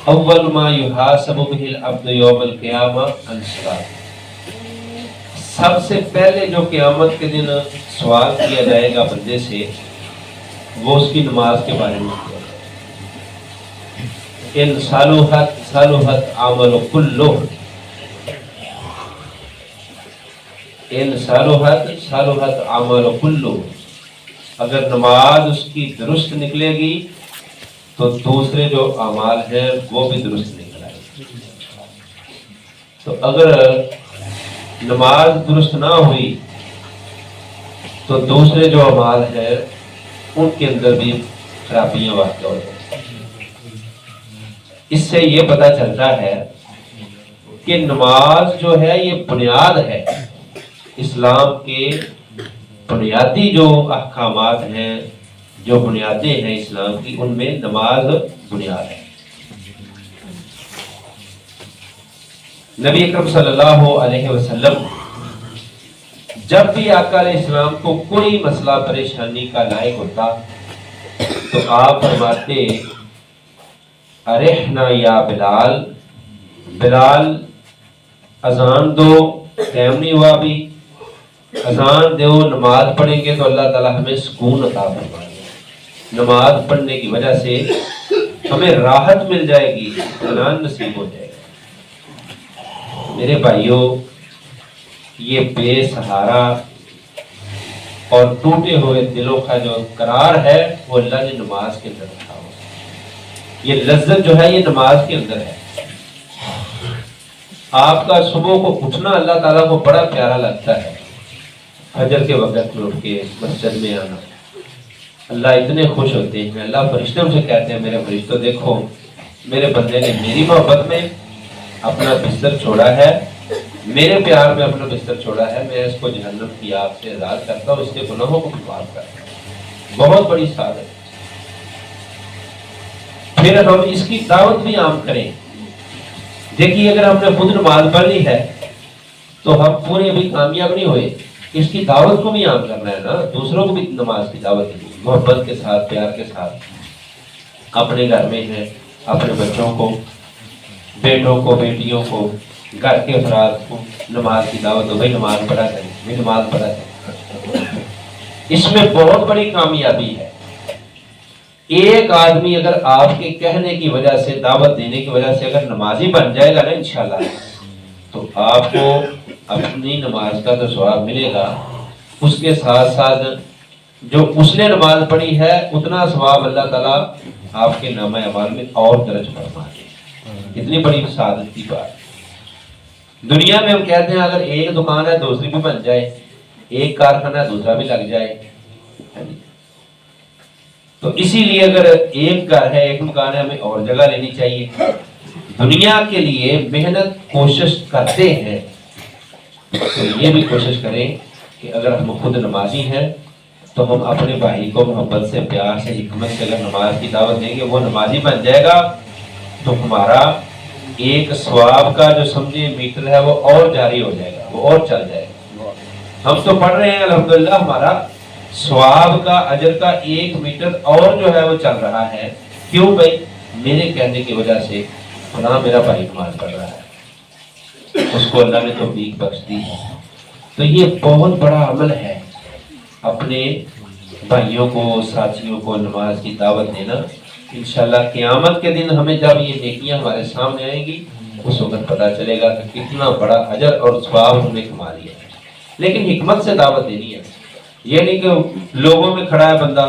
اول ما یحاسب بہ العبد یوم القیامہ الصلاۃ، سب سے پہلے جو قیامت کے دن سوال کیا جائے گا بندے سے وہ اس کی نماز کے بارے میں کیا جائے گا۔ ان صلحت صلحت عمل کلہ، ان صلحت صلحت عمل کلہ، اگر نماز اس کی درست نکلے گی تو دوسرے جو اعمال ہیں وہ بھی درست نکل آئے گی۔ تو اگر نماز درست نہ ہوئی تو دوسرے جو اعمال ہیں ان کے اندر بھی خرابیاں واقع ہو جائیں۔ اس سے یہ پتہ چلتا ہے کہ نماز جو ہے یہ بنیاد ہے، اسلام کے بنیادی جو احکامات ہیں، جو بنیادیں ہیں اسلام کی، ان میں نماز بنیاد ہے۔ نبی اکرم صلی اللہ علیہ وسلم جب بھی آقا علیہ السلام کو کوئی مسئلہ پریشانی کا لاحق ہوتا تو آپ فرماتے ارحنا یا بلال، بلال اذان دو، ٹائم نہیں ہوا ابھی، اذان دو، نماز پڑھیں گے تو اللہ تعالیٰ ہمیں سکون عطا فرمائے گا، نماز پڑھنے کی وجہ سے ہمیں راحت مل جائے گی، اطمینان نصیب ہو جائے گا۔ میرے بھائیوں، یہ بے سہارا اور ٹوٹے ہوئے دلوں کا جو قرار ہے وہ اللہ نے نماز کے اندر رکھا ہوا، یہ لذت جو ہے یہ نماز کے اندر ہے۔ آپ کا صبح کو اٹھنا اللہ تعالیٰ کو بڑا پیارا لگتا ہے، فجر کے وقت میں اٹھ کے مسجد میں آنا، اللہ اتنے خوش ہوتے ہیں، اللہ فرشتوں سے کہتے ہیں میرے فرشتوں دیکھو میرے بندے نے میری محبت میں اپنا بستر چھوڑا ہے، میرے پیار میں اپنا بستر چھوڑا ہے، میں اس کو جہنم کی آگ سے آزاد کرتا ہوں، اس کے گناہوں کو بھی معاف کرتا ہوں۔ بہت بڑی سعادت۔ پھر ہم اس کی دعوت بھی عام کریں۔ دیکھیے اگر ہم نے خود نماز پڑھ لی ہے تو ہم پورے بھی کامیاب نہیں ہوئے، اس کی دعوت کو بھی عام کرنا ہے نا، دوسروں کو بھی نماز کی دعوت دینی، محبت کے ساتھ، پیار کے ساتھ، اپنے گھر میں ہے، اپنے بچوں کو، بیٹوں کو، بیٹیوں کو، گھر کے افراد کو نماز کی دعوت دو، بھائی نماز پڑھا کریں، بھائی نماز پڑھا کریں۔ اس میں بہت بڑی کامیابی ہے۔ ایک آدمی اگر آپ کے کہنے کی وجہ سے، دعوت دینے کی وجہ سے اگر نمازی بن جائے گا نا انشاءاللہ، تو آپ کو اپنی نماز کا تو ثواب ملے گا، اس کے ساتھ ساتھ جو اس نے نماز پڑھی ہے اتنا ثواب اللہ تعالیٰ آپ کے نامہ اعمال میں اور درج فرما دے۔ کتنی بڑی سعادت کی بات۔ دنیا میں ہم کہتے ہیں اگر ایک دکان ہے دوسری بھی بن جائے، ایک کارخانہ ہے دوسرا بھی لگ جائے، تو اسی لیے اگر ایک گھر ہے، ایک مکان ہے، ہمیں اور جگہ لینی چاہیے۔ دنیا کے لیے محنت کوشش کرتے ہیں تو یہ بھی کوشش کریں کہ اگر ہم خود نمازی ہیں تو ہم اپنے بھائی کو محبت سے، پیار سے، حکمت سے اگر نماز کی دعوت دیں گے، وہ نمازی بن جائے گا تو ہمارا ایک ثواب کا جو سمجھے میٹر ہے وہ اور جاری ہو جائے گا، وہ اور چل جائے گا۔ ہم تو پڑھ رہے ہیں الحمدللہ، ہمارا ثواب کا، اجر کا ایک میٹر اور جو ہے وہ چل رہا ہے۔ کیوں بھائی؟ میرے کہنے کی وجہ سے فلاں میرا بھائی نماز پڑھ رہا ہے، اس کو اللہ نے توفیق بخش دی ہے۔ تو یہ بہت بڑا عمل ہے، اپنے بھائیوں کو، ساتھیوں کو نماز کی دعوت دینا۔ انشاءاللہ قیامت کے دن ہمیں جب یہ نیکیاں ہمارے سامنے آئیں گی اس وقت پتہ چلے گا کہ کتنا بڑا اجر اور ثواب ہم نے کما لیا ہے۔ لیکن حکمت سے دعوت دینی ہے، یہ نہیں کہ لوگوں میں کھڑا ہے بندہ،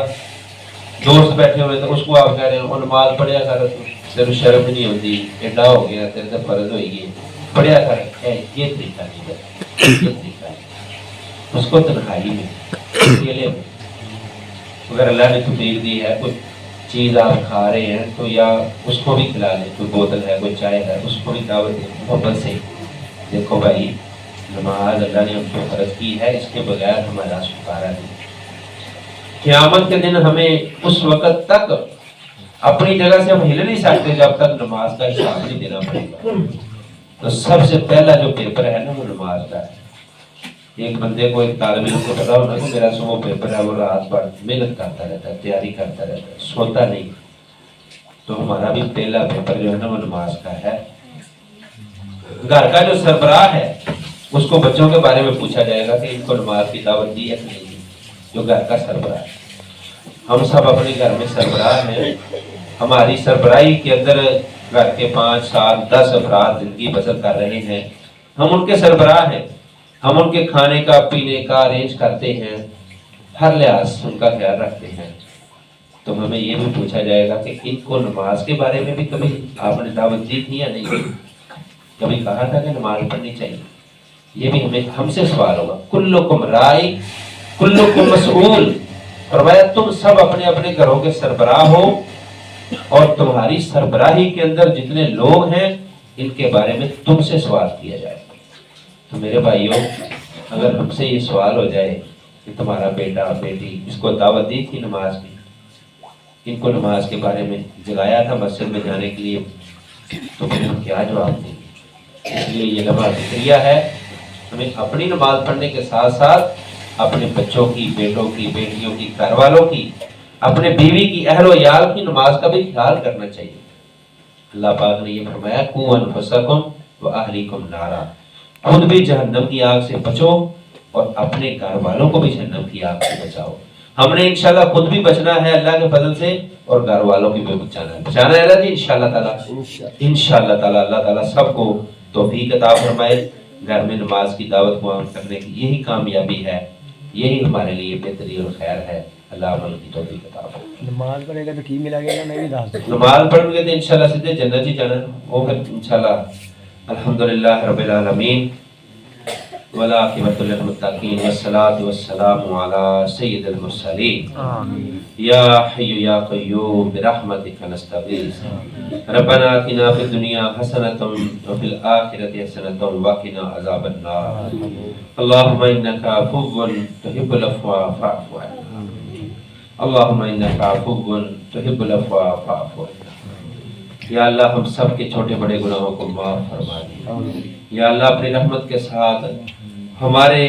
دوست بیٹھے ہوئے تو اس کو آپ کہہ رہے ہیں وہ نماز پڑھیا کر، تیرے شرم نہیں ہوتی، ایڈا ہو گیا، تیرے سے فرض ہوئی گئی، پڑھیا کر۔ یہ طریقہ نہیں ہے، یہ طریقہ ہے۔ اس کو تنہائی میں، اکیلے میں، اگر اللہ نے توفیق دی ہے، کوئی چیز آپ کھا رہے ہیں تو یا اس کو بھی کھلا لیں، کوئی بوتل ہے، کوئی چائے ہے، اس کو بھی دعوت دیں محبت سے۔ دیکھو بھائی نماز اللہ نے ہم کو فرض کی ہے، اس کے بغیر ہمارا چھٹکارا نہیں۔ قیامت کے دن ہمیں اس وقت تک اپنی جگہ سے ہم ہل نہیں سکتے جب تک نماز کا حساب نہیں دینا پڑے گا۔ تو سب سے پہلا جو پیپر ہے نا وہ نماز کا ہے۔ ایک بندے کو، ایک طالب علم کو پتا ہونا کہ میرا صبح پیپر ہے، وہ رات بھر محنت کرتا رہتا ہے، تیاری کرتا رہتا ہے، سوتا نہیں۔ تو तो हमारा भी पहला पेपर जो है ना वो नमाज का है। घर का जो सरबराह है उसको बच्चों के बारे में पूछा जाएगा कि इनको नमाज की दावत दी है कि नहीं दी, जो घर का सरबराह है। हम सब अपने घर में सरबराह हैं, हमारी सरबराही के अंदर घर के 5, 7, 10 अफराद जिंदगी बसर कर रहे हैं, हम उनके सरबराह हैं, हम उनके खाने का पीने का अरेंज करते हैं, हर लिहाज उनका ख्याल रखते हैं। तो हमें ये भी पूछा जाएगा कि इनको नमाज के बारे में भी कभी आपने दावत दी थी या नहीं दी, कभी कहा था कि नमाज पढ़नी चाहिए, ये भी हमें हमसे सवाल होगा। कुल्लुकुम राई कुल्लुकुम मसऊल, फरमाया तुम सब अपने अपने घरों के सरबराह हो और तुम्हारी सरबराही के अंदर जितने लोग हैं इनके बारे में तुमसे सवाल किया जाएगा। तो मेरे भाइयों, अगर हमसे ये सवाल हो जाए कि तुम्हारा बेटा बेटी इसको दावत दी थी नमाज की, इनको नमाज के बारे में जगाया था मस्जिद में जाने के लिए, तो फिर हम क्या जवाब देंगे। इसलिए ये लम्हा जिक्रिया है, हमें अपनी नमाज पढ़ने के साथ साथ अपने बच्चों की, बेटों की, बेटियों की, घर वालों की, अपने बीवी की, अहलो याल की नमाज का भी ख्याल करना चाहिए। अल्लाह पाक ने ये फरमाया कू अनफुसकुम व अहलीकुम नारा, खुद भी जहन्नम की आग से बचो और अपने घर वालों को भी जहन्नम की आग से बचाओ। हमने इंशाल्लाह खुद भी बचना है अल्लाह के फजल से और घर वालों की भी बचाना है अल्लाह जी इंशाल्लाह ताला। अल्लाह ताला सबको तौफीक अता फरमाए। घर में नमाज की दावत को आम करने की यही कामयाबी है, यही हमारे लिए बेहतरी और खैर है। अल्लाह अमल की तौफीक अता फरमाए। नमाज पढ़ेगा तो की मिलेगा नहीं दास, नमाज पढ़ोगे तो इंशाल्लाह सीधे जन्नत ही जाना, वो फिर इंशाल्लाह। अल्हम्दुलिल्लाह रब्बिल आलमीन वला आकिबतुल लिल मुत्तकीन वस्सलातु वस्सलामु अला सय्यिदिल मुरसलीन। आमीन। या हय्यु या क़य्यूम बिरहमतिका नस्तगीस। रब्बना आतिना फिद दुनिया हसनतम व फिल आखिरति हसनतम व क़िना अज़ाबन नार। अल्लाहुम्मा इन्नका अफ़ुव्वुन तुहिब्बुल अफ़्वा फ़अफ़ु अन्ना। अल्लाहुम्मा इन्नका अफ़ुव्वुन तुहिब्बुल अफ़्वा फ़अफ़ु अन्ना। या अल्लाह हम सब के छोटे बड़े गुनाहों को माफ़ फरमा दे। या अल्लाह अपनी रहमत के साथ हमारे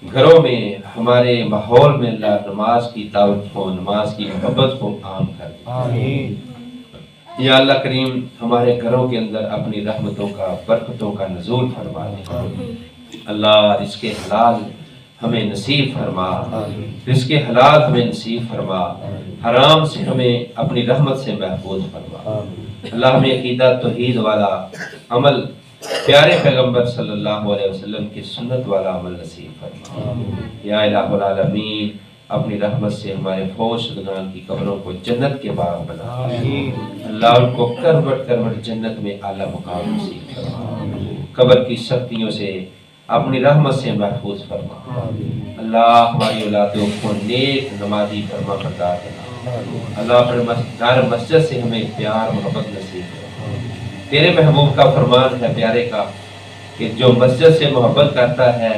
घरों में, हमारे माहौल में अल्लाह नमाज की दावत को, नमाज की मोहब्बत को आम कर दे। आमीन। या अल्लाह करीम हमारे घरों के अंदर अपनी रहमतों का, बरकतों का नज़ूल फरमा दे। अल्लाह रिज़्क़े हलाल हमें नसीब फरमा, रिज़्क़े हलाल हमें नसीब फरमा, हराम से हमें अपनी रहमत से महफूज फरमा। अल्लाह हमें अकीदा तौहीद वाला अमल, प्यारे पैगंबर सल्लल्लाहु अलैहि वसल्लम की सुन्नत वाला अमल नसीब फरमा। या इलाहुल आलमीन अपनी रहमत से हमारे फौज शुदगान की कब्रों को जन्नत के बाग बना। अल्लाह उनको करवट करवट जन्नत में आला मुकाम नसीब फरमा। कब्र की सख्तियों से अपनी रहमत से महफूज फरमा। अल्लाह हमारी औलादों को नेक नमाजी फरमा बरदार बना। अल्लाह अपने मस्जिद से हमें प्यार मोहब्बत नसीब फरमा। तेरे महबूब का फरमान है प्यारे का कि जो मस्जिद से मोहब्बत करता है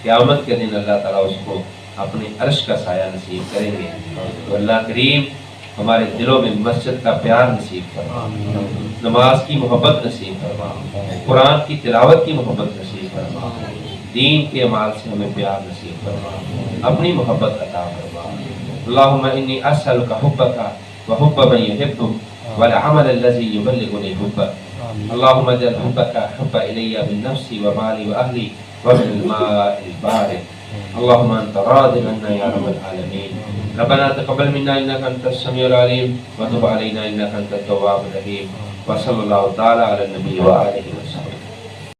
क़यामत के दिन अल्लाह ताला उसको अपने अर्श का साया नसीब करेंगे। तो अल्लाह करीम हमारे दिलों में मस्जिद का प्यार नसीब फरमा, नमाज की मोहब्बत नसीब फरमा, कुरान की तिलावत की मोहब्बत नसीब फरमा, दीन के अमाल से हमें प्यार नसीब फरमा, अपनी मोहब्बत अता फरमा। अल्लाहुम्मा इन्नी अस्अलुका हुब्बका व हुब्ब मन युहिब्बुक वल अमल अल्लज़ी युबल्लिगुनी हुब्बक। अल्लाहुम्मा जअल हुब्बका हुब्बा इलैया बिन नफ्सी व माली व अहली व बिल माइल बारिद। अल्लाहुम्मा अंता रादिन अन्ना या रब्बल आलमीन। रब्बना तक़ब्बल मिन्ना इन्नका अंतस समीउल अलीम व तुब अलैना इन्नका अंतत तव्वाबुर रहीम। व सल्लल्लाहु तआला अला नबी व आलिहि